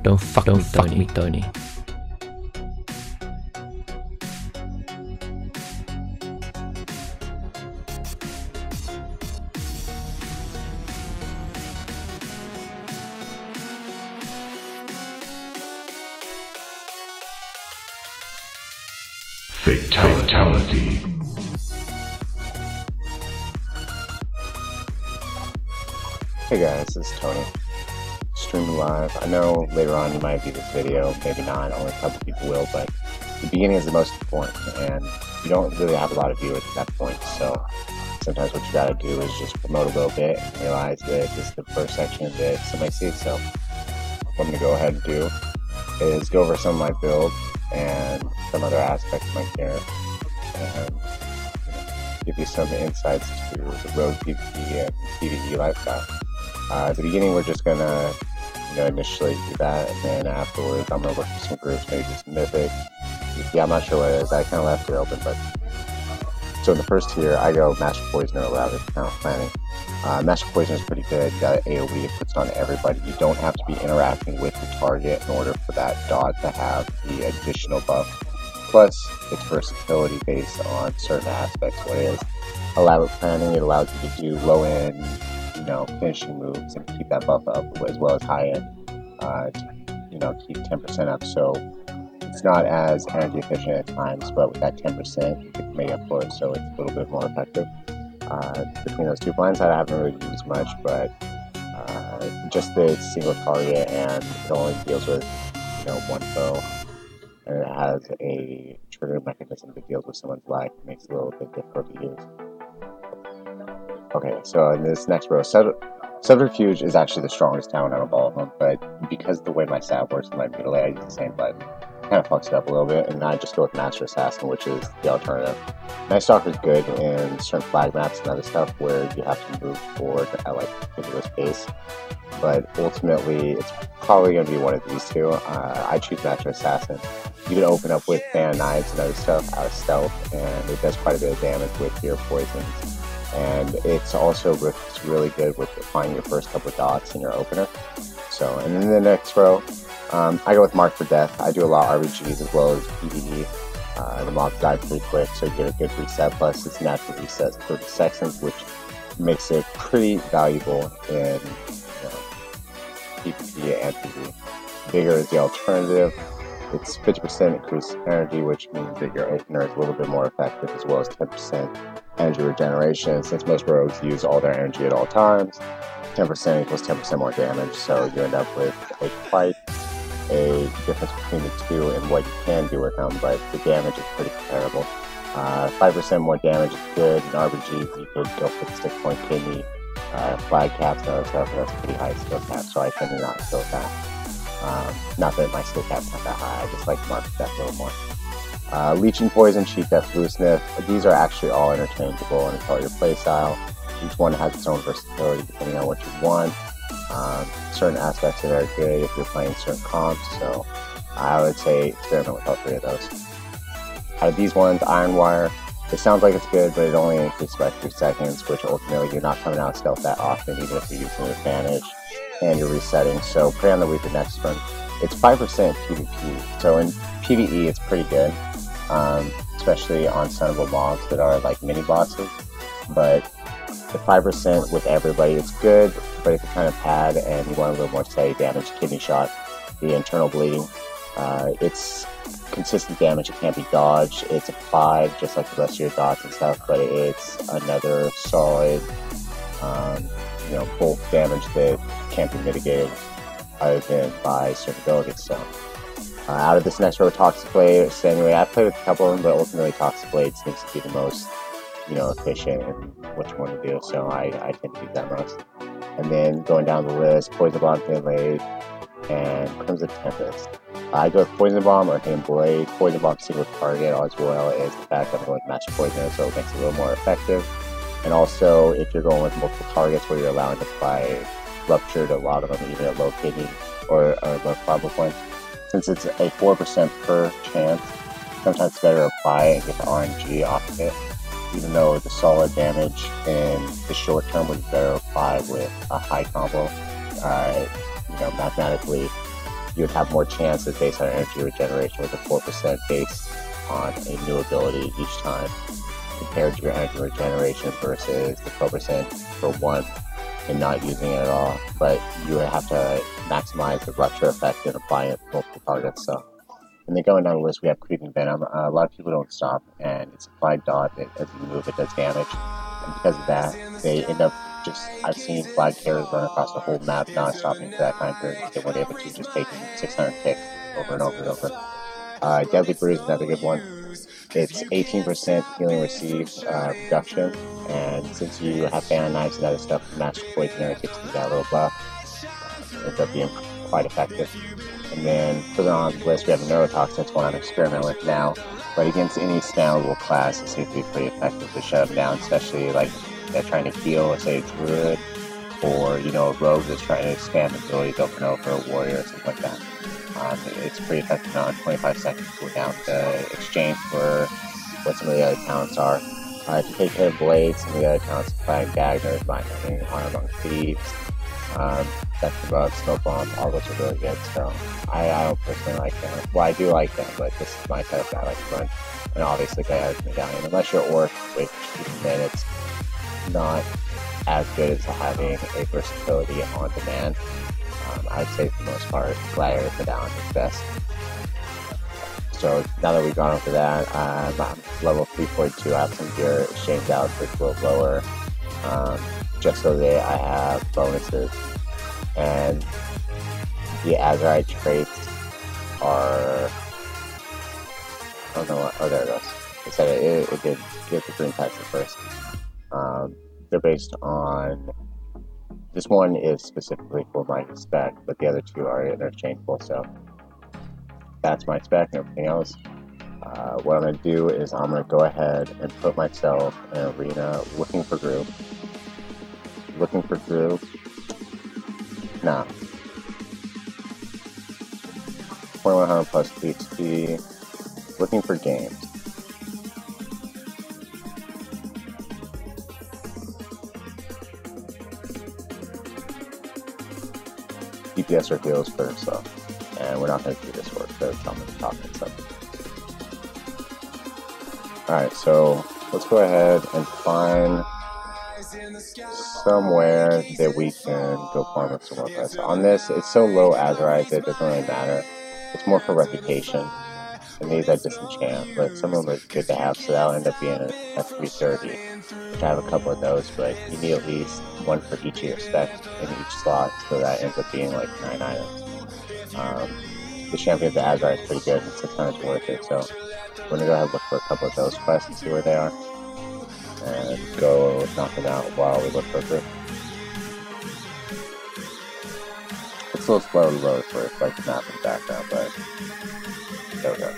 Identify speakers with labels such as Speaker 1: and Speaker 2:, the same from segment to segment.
Speaker 1: Don't fuck me, Tony.
Speaker 2: Fatality.
Speaker 3: Hey guys, this is Tony. Streaming live. I know later on you might view this video, maybe not, only a couple people will, but the beginning is the most important, and you don't really have a lot of viewers at that point, so sometimes what you gotta do is just promote a little bit and realize that this is the first section that somebody sees. So what I'm gonna go ahead and do is go over some of my build and some other aspects of my gear, and give you some insights to the road PvP and PvE lifestyle. At the beginning, we're just gonna, initially do that, and then afterwards, I'm gonna look for some groups, maybe some mythic. Yeah, I'm not sure what it is. I kind of left it open, but so in the first tier, I go Master Poisoner without kind of planning. Master Poisoner is pretty good. Got AOE, it puts it on everybody. You don't have to be interacting with the target in order for that dot to have the additional buff. Plus, its versatility based on certain aspects. What it is, elaborate planning, it allows you to do low end, finishing moves and keep that buff up, as well as high end, keep 10% up. So it's not as energy efficient at times, but with that 10%, you can make up for it, so it's a little bit more effective. Between those two plans, I haven't really used much, but just the single target, and it only deals with one foe, and it has a trigger mechanism that deals with someone's life. It makes it a little bit difficult to use. Okay, so in this next row, Subterfuge is actually the strongest talent out of all of them, but because of the way my stat works with my mutilate, I use the same button. Kind of fucks it up a little bit, and I just go with Master Assassin, which is the alternative. Night Stalker is good in certain flag maps and other stuff where you have to move forward at like a particular pace, but ultimately it's probably going to be one of these two. I choose Master Assassin. You can open up with Fan Knives and other stuff out of stealth, and it does quite a bit of damage with your poisons. And it's also really good with finding your first couple of dots in your opener. So, and then in the next row, I go with Mark for Death. I do a lot of RBGs as well as PvE. The mobs die pretty quick, so you get a good reset. Plus, it's natural resets 30 seconds, which makes it pretty valuable in PvP and PvE. Vigor is the alternative. It's 50% increased energy, which means that your opener is a little bit more effective, as well as 10% energy regeneration. Since most rogues use all their energy at all times, 10% equals 10% more damage, so you end up with quite a difference between the two and what you can do with them, but the damage is pretty comparable. 5% more damage is good. In RBGs, you could go for the stick point kidney, flag caps and other stuff, and that's pretty high skill cap, so I tend to not go with that. Not that my skill cap's not that high, I just like to mark that a little more. Leeching Poison, Cheat Death, Blue Sniff, these are actually all interchangeable and it's all your playstyle. Each one has its own versatility depending on what you want. Certain aspects that are good if you're playing certain comps, so I would say experiment with all three of those. Out of these ones, Iron Wire, it sounds like it's good, but it only increases by 3 seconds, which ultimately you're not coming out stealth that often, even if you're using an advantage and you're resetting. So Prey on the Weak, the next one, it's 5% PvP, so in PvE it's pretty good, especially on sunnable mobs that are like mini bosses, but the 5% with everybody, it's good, but if you're kind of pad and you want a little more steady damage, Kidney Shot, the internal bleeding, it's consistent damage, it can't be dodged, it's a 5 just like the rest of your dots and stuff, but it's another solid bulk damage that can't be mitigated other than by certain abilities. So out of this next row, Toxic Blade, so anyway, I've played with a couple of them, but ultimately Toxic Blade seems to be the most efficient in what you want to do, so I tend to use that most. And then going down the list, Poison Bomb, Thin Blade, and Crimson Tempest. I go with Poison Bomb or Thin Blade. Poison Bomb single target, as well as the fact that I'm going with Master Poisoner, so it makes it a little more effective. And also, if you're going with multiple targets where you're allowing to apply Rupture to a lot of them, even at low kidney or low probable points, since it's a 4% per chance, sometimes it's better to apply it and get the RNG off of it. Even though the solid damage in the short term would be better applied with a high combo, mathematically you would have more chances based on energy regeneration with a 4% based on a new ability each time, compared to your energy regeneration versus the 12% for one and not using it at all. But you would have to maximize the rupture effect and apply it to multiple targets. So, and then going down the list, we have Creeping Venom. A lot of people don't stop, and it's applied dot that as you move, it does damage. And because of that, they end up I've seen flag carriers run across the whole map not stopping for that time period because they weren't able to, just taking 600 ticks over and over and over. Deadly Bruise is another good one. It's 18% healing received reduction, and since you have Fan Knives and other stuff, Master Poisoner gets you that little buff. Ends up being quite effective. And then further on the list, we have Neurotoxin. That's one I'm experimenting with now. But against any snailable class, it seems to be pretty effective to shut them down, especially like they're trying to heal, say, a druid, or, you know, a rogue that's trying to spam abilities over and over, a warrior, or something like that. It's pretty effective on 25 seconds without the exchange for what some of the other talents are. If you take Hidden Blade, some of the other talents, Flying Daggers, Mind Hunting, Harm Among Thieves, Death Above, Smoke Bomb, all those are really good. So I don't personally like them. Well, I do like them, but this is my type that I like to run. And obviously, Gaia's Medallion. Unless you're Orc, which then it's not as good as having a versatility on demand. I would say for the most part, Gladiator Medallion is best. So now that we've gone over that, I'm level 3.2. I have some gear exchanged out for a little lower, just so that I have bonuses. And the Azurite traits are, I don't know what, oh there it goes. It said it did get the green packs at first. They're based on, this one is specifically for my spec, but the other two are interchangeable, so that's my spec and everything else. What I'm going to do is I'm going to go ahead and put myself in an arena looking for group. Nah. 2100 plus PHP. Looking for games. DPS or heals first, so. And we're not going to do this work, so I'm going to talk and stuff. Alright, so let's go ahead and find somewhere that we can go farm with some Warcraft. So on this, it's so low Azurite that it doesn't really matter. It's more for reputation. And these I disenchant, but some of them are good to have, so that'll end up being a 330. Which I have a couple of those, but you need at least one for each of your specs in each slot, so that ends up being like 9 items. The Champion of the Azurite is pretty good, and 600 is worth it, so we're going to go ahead and look for a couple of those quests and see where they are. And go knock them out while we look for a group. It's a little slow to load for like the map in the background, but there we go.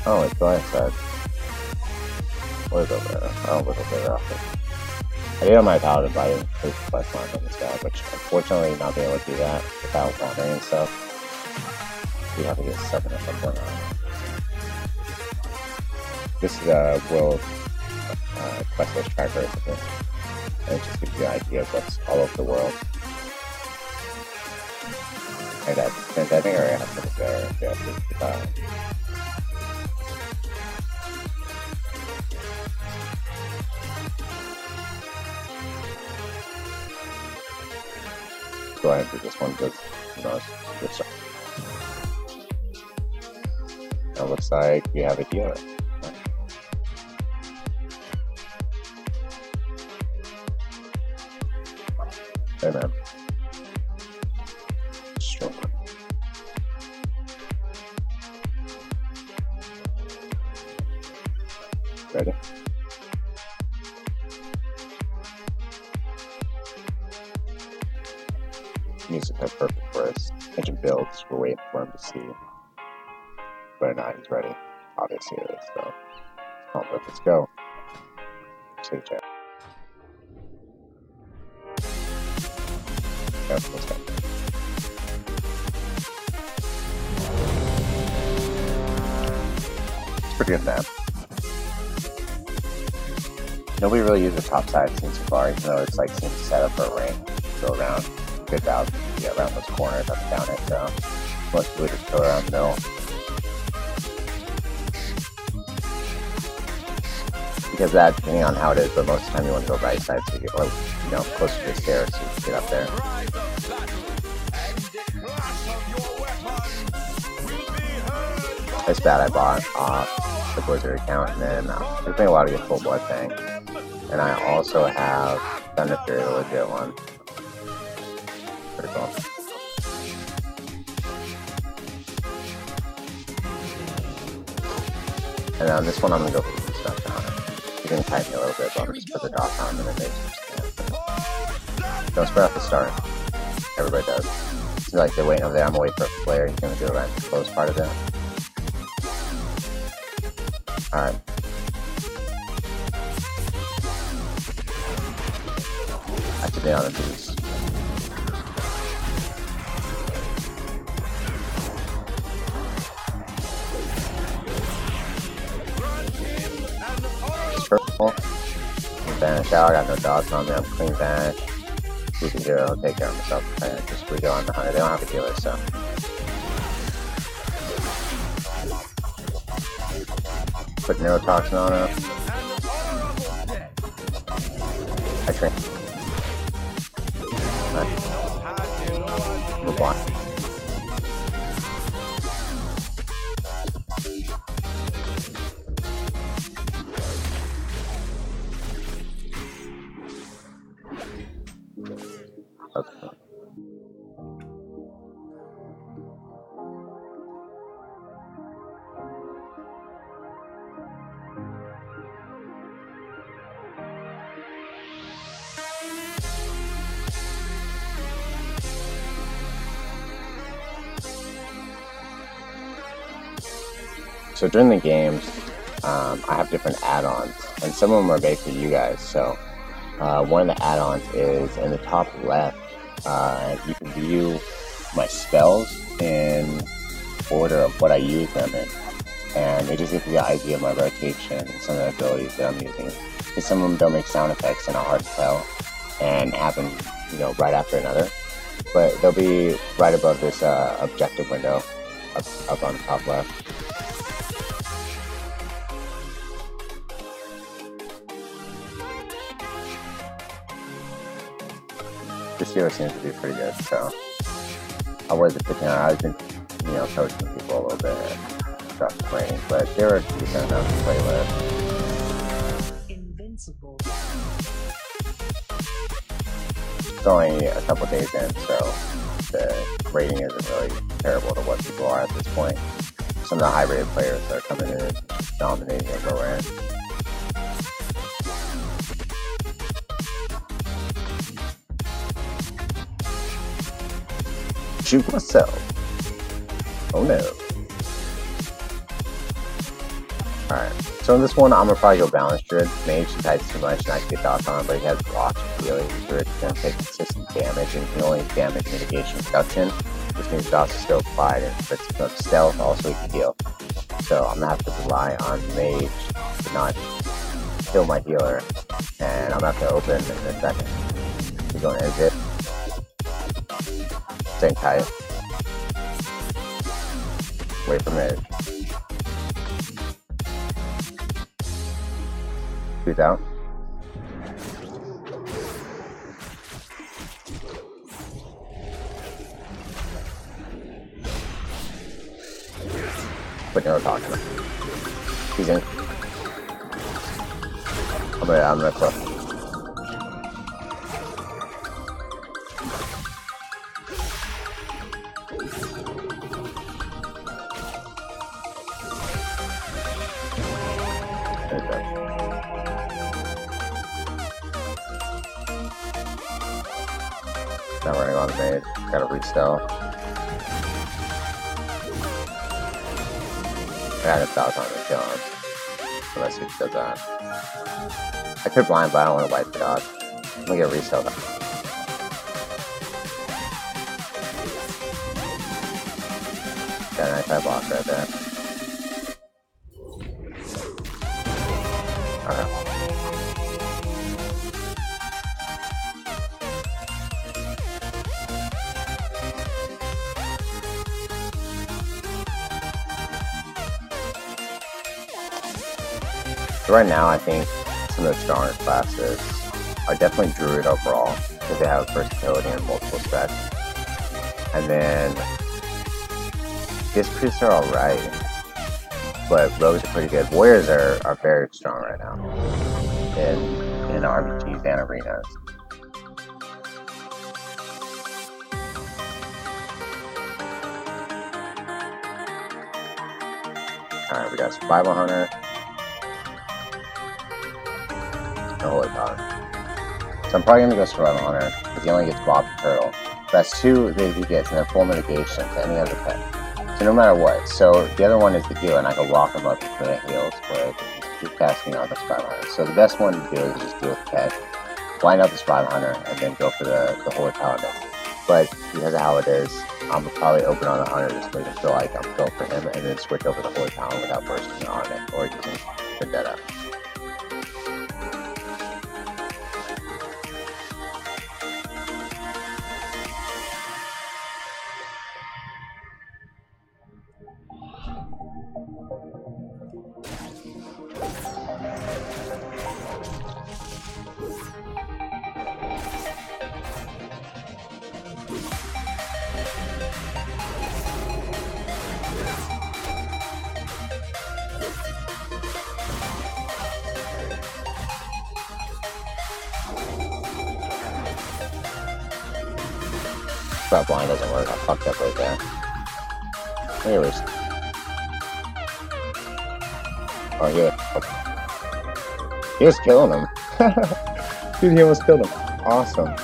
Speaker 3: Oh, it's blind side. What is over there? I don't look over there often. I did on my Paladin, but I didn't place the quest line on this guy, which unfortunately not being able to do that without wandering and stuff. We have to get 7 or something. This is a world quest list tracker or something. And it just gives you an idea of what's all over the world. And that, I think I already have something there. Yeah, go ahead and do this one because, you know, it's good stuff. It looks like we have a healer. Hey man. Strong. Ready? Music is perfect for us. Engine builds, we're waiting for him to see whether or not he's ready. Obviously it is, so let's go. Take check. Yep, let's go. It's a pretty good map. Nobody really uses top side scene so far, even though it's like seems set up for a ring. Go around, good route, yeah, around those corners, up and down it. So most people just go around the middle. Because that, depending on how it is, but most of the time you want to go right side so you get, you know, closer to the stairs so you can get up there. This bat I bought off the Blizzard account, and then there's been a lot to get full blood thing. And I also have Thunder Fury, the legit one. Pretty cool. And on this one, I'm gonna go for the stuff on it. You can tighten me a little bit, but I'm just put the dot on and then don't spread out the start. Everybody does. It's like they're waiting over there. I'm gonna wait for a player. He's gonna do around the close part of it. Alright. Activate on the boost. Purple. Vanish out. I got no dots on me. I'm clean vanish. Who's a hero? I'll take care of myself. And just redo on the hunter. They don't have a healer, so. Put neurotoxin on him. I train. Nice. Move on. Okay. So during the games, I have different add-ons, and some of them are made for you guys. So one of the add-ons is in the top left. You can view my spells in order of what I use them in, and it just gives you the idea of my rotation and some of the abilities that I'm using. Because some of them don't make sound effects and are hard to tell, and happen, you know, right after another. But they'll be right above this objective window, up on the top left. This hero seems to be pretty good, so I wasn't picking on. I've been, you know, coaching people a little bit and stuff playing, but they were decent enough to play with. Invincible. It's only a couple days in, so the rating isn't really terrible to what people are at this point. Some of the high-rated players that are coming in and dominating the lower end. Shoot myself. Oh no. Alright, so in this one, I'm gonna probably go Balance Druid. Mage types too much and I can get dots on him, but he has blocks for healing. Druid is gonna take consistent damage and he only damage mitigation reduction, which means dots are still applied, and if it's of stealth, also he can heal. So I'm gonna have to rely on Mage to not kill my healer, and I'm gonna have to open in a second. He's going to exit. Staying tight. Wait for Mage. He's out. Put neurotoxin. He's in. I'm gonna close. Not running on the maid. Gotta restyle. I got a 1,000 on the kill him. Unless he does that. I could blind, but I don't want to wipe the dodge. I'm gonna get restyle though. Got a nice high block right there. Okay. So right now, I think some of the stronger classes are definitely Druid overall, because they have versatility in multiple specs. And then Disc Priests are alright, but Rogues are pretty good. Warriors are very strong right now in RPGs and arenas. Alright, we got Survival Hunter and Holy Power. So I'm probably going to go Survival Hunter, because he only gets Bob and Turtle. That's 2 that he gets, and then full mitigation to any other pet. So no matter what. So the other one is the heal, and I can walk him up for the heals, but keep casting on the Survival Hunter. So the best one to do is just deal with the pet, blind out the Survival Hunter, and then go for the Holy Paladin. But because of how it is, I'm probably open on the Hunter just to make it feel like I'm built for him, and then switch over to Holy Paladin without bursting on it, or using Vendetta. That blind doesn't work, I fucked up right there. Anyways. Oh, he was killing him. Dude, he almost killed him. Awesome.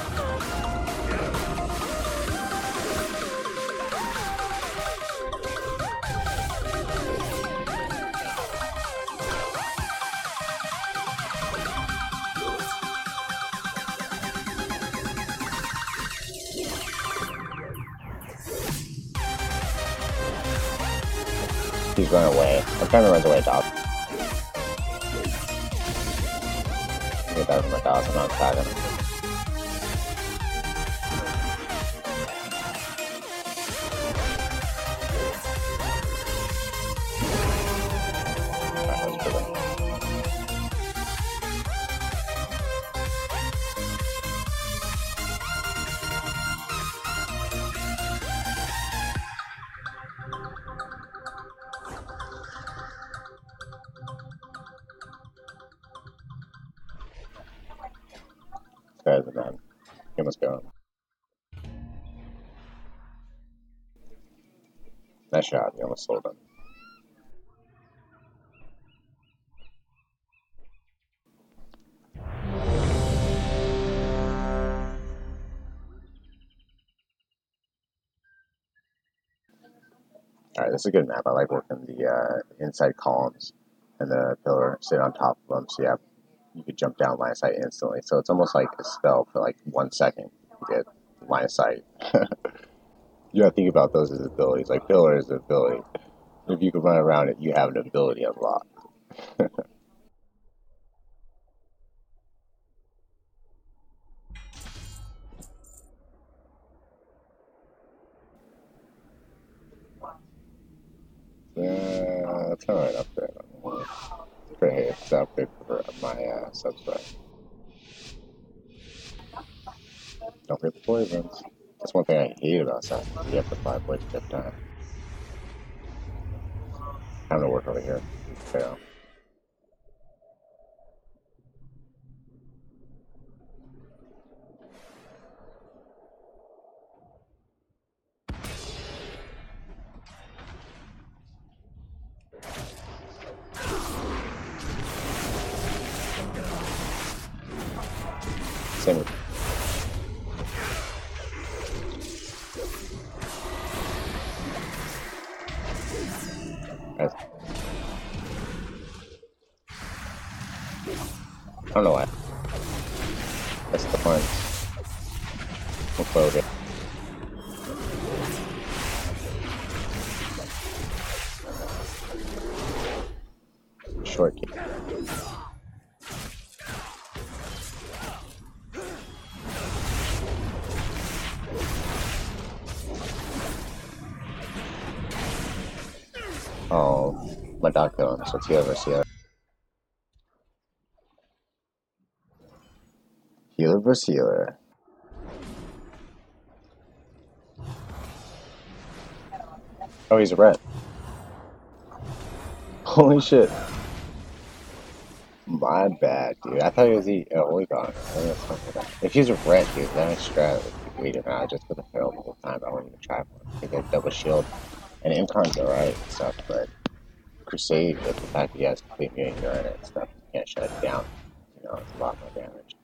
Speaker 3: He's running away. What time he runs away, dog? Get that from my dog, I'm not attacking him. Alright, that's pretty. Better than that. He almost got him. Nice shot, he almost sold him. Alright, this is a good map. I like working the inside columns and the pillar, sit on top of them, so you could jump down line of sight instantly. So it's almost like a spell for like 1 second to get line of sight. You gotta think about those as abilities. Like pillar is an ability. If you can run around it, you have an ability unlocked. Yeah, that's alright up there. Pretty, it's up big for my subscribe. Don't forget the poisons. That's one thing I hate about Assassination. You have to 5 points every time. Time to work over here. Fail. Same with I don't know why. That's the point. We'll close it. Short key. Oh, my dog killed him, so it's here versus here. Healer versus healer. Oh, he's a red. Holy shit. My bad, dude. I thought he was the Oregon. If he's a red, dude, then I strat would be great. I just for the fail the whole time. I won't even try for it. He got double shield. And Imcon's alright and stuff, but Crusade, with the fact that he has complete immunity on it and stuff, you can't shut it down. You know, it's a lot more damage.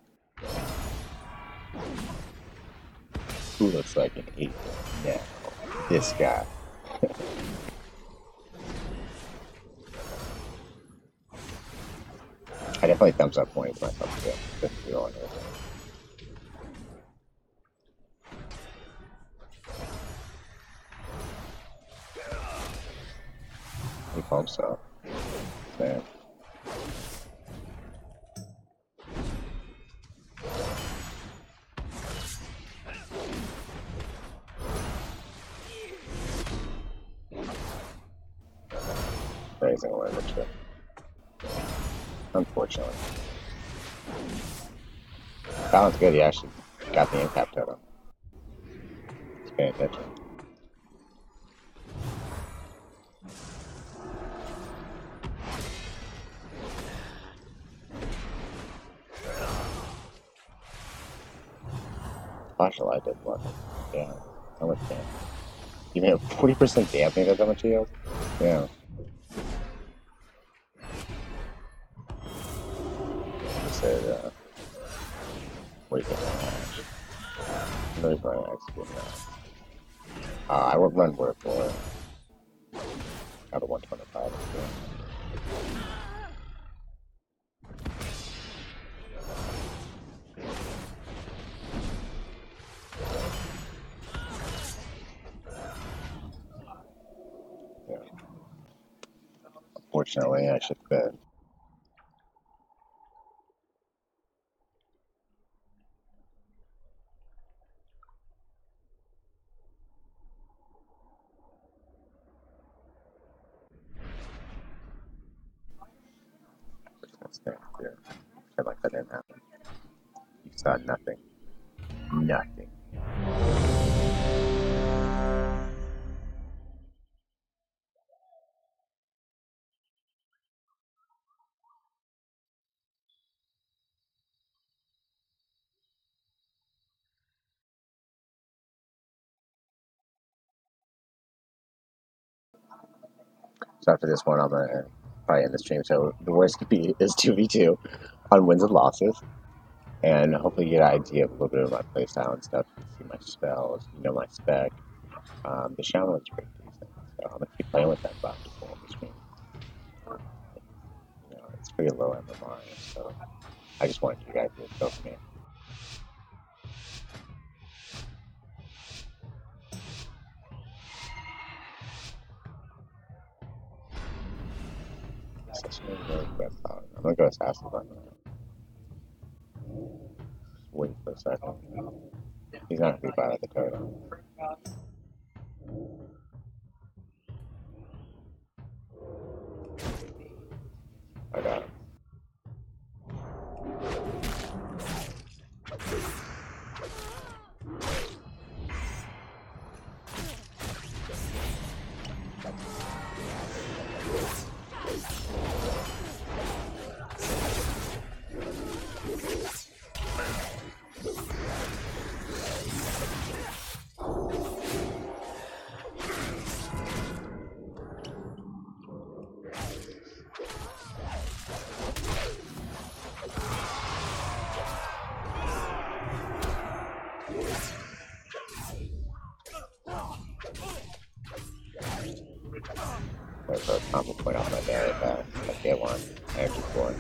Speaker 3: Who looks like an 8 now? This guy. I definitely thumbs up points myself too. Just to go on it. He pumps up. Man. Raising a little bit. Unfortunately. Paladin's good, he actually got the impact totem. He's paying attention. Flashlight did what? Yeah. How much damage? You made 40% damage at that much heals? Yeah. I said, wait a minute. I'm really going to execute now. I would run word for it. Out of 125. Yeah. Unfortunately, I should bet. Here. I like that didn't happen. You saw nothing. Nothing. So after this one, I'm gonna probably end the stream. So the worst could be is 2v2 on wins and losses, and hopefully you get an idea of a little bit of my playstyle and stuff. You see my spells, you know my spec. The shaman is pretty decent, so I'm gonna keep playing with that buff before the stream. You know, it's pretty low MMR, so I just wanted you guys to go for me. I'm gonna go Assassin on that. Wait for a second. He's not gonna be bad at the totem. I got him. There's a combo point off my barrier back. I get one. Energy 4.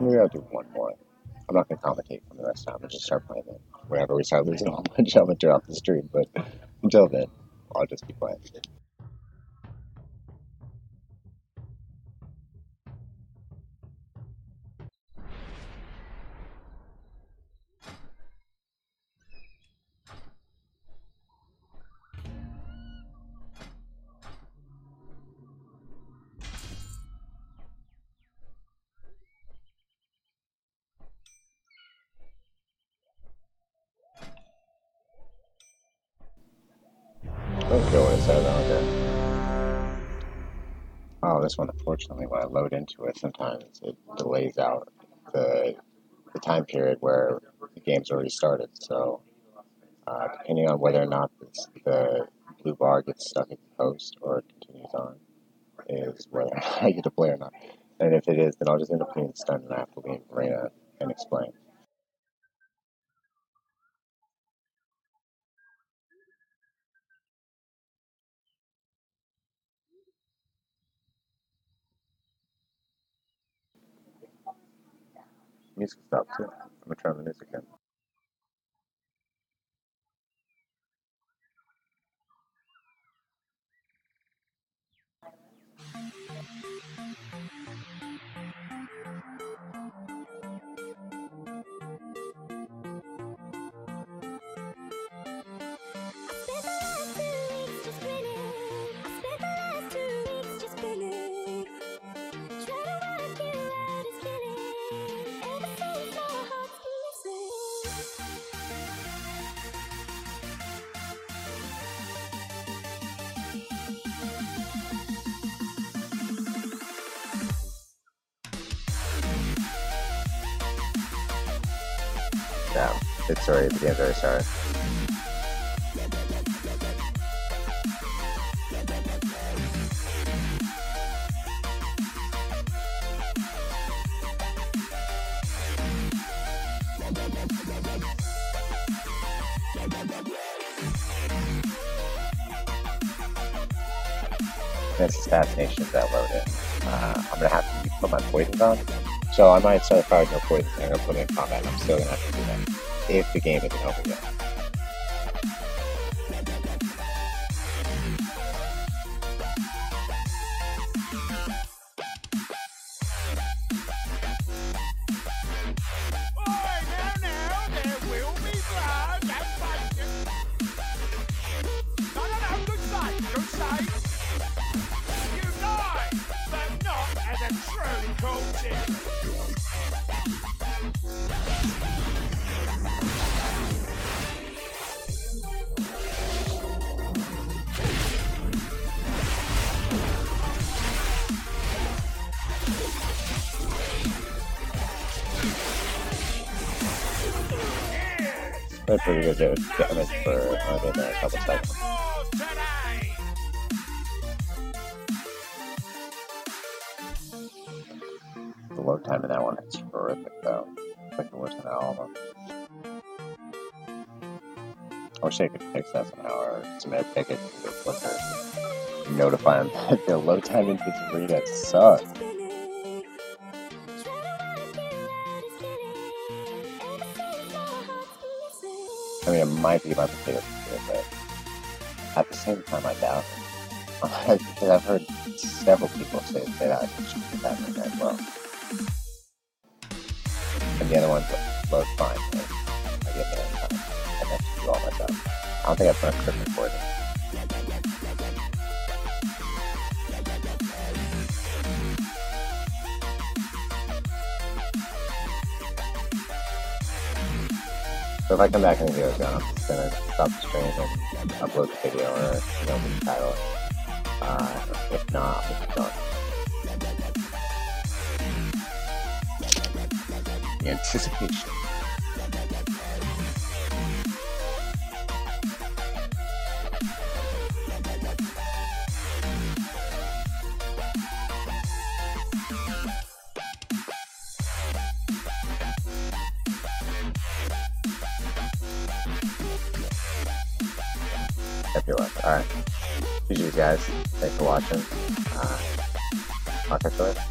Speaker 3: Maybe I'll do one more. I'm not going to commentate for the rest of the time. I'll just start playing it. Whenever we start losing a whole bunch, I'm going to turn off the stream. But until then, I'll just be playing. I don't care what it says, I don't care. Oh, this one, unfortunately, when I load into it, sometimes it delays out the time period where the game's already started. So, depending on whether or not the blue bar gets stuck at the post or it continues on, is whether I get to play or not. And if it is, then I'll just end up getting stunned and I have to leave arena and explain. Music stopped too. I'm gonna turn the music in. Now, it's already, the game's already started. That's Assassination that loaded. I'm gonna have to put my poisons on. So I might start firing no poisons and I'm gonna put it in combat. I'm still gonna have to do that if the game isn't over yet. That's pretty good damage for only a couple seconds. The load time in that one is horrific though. It's like the worst than all of them. I wish they could fix that somehow or submit a ticket to the Blizzard. Notify them that the load time in this arena sucks. I mean, it might be about the ticket, but at the same time, I doubt it. Because I've heard several people say that it should be happening as well. And the other ones load fine. I get there in time. I have to do all my stuff. I don't think I've done equipment for it. So if I come back and the video's gone, I'm just gonna stop the stream and upload the video or the title. If not, I'll just done. The anticipation. Alright. GG guys. Thanks for watching. I'll catch you later.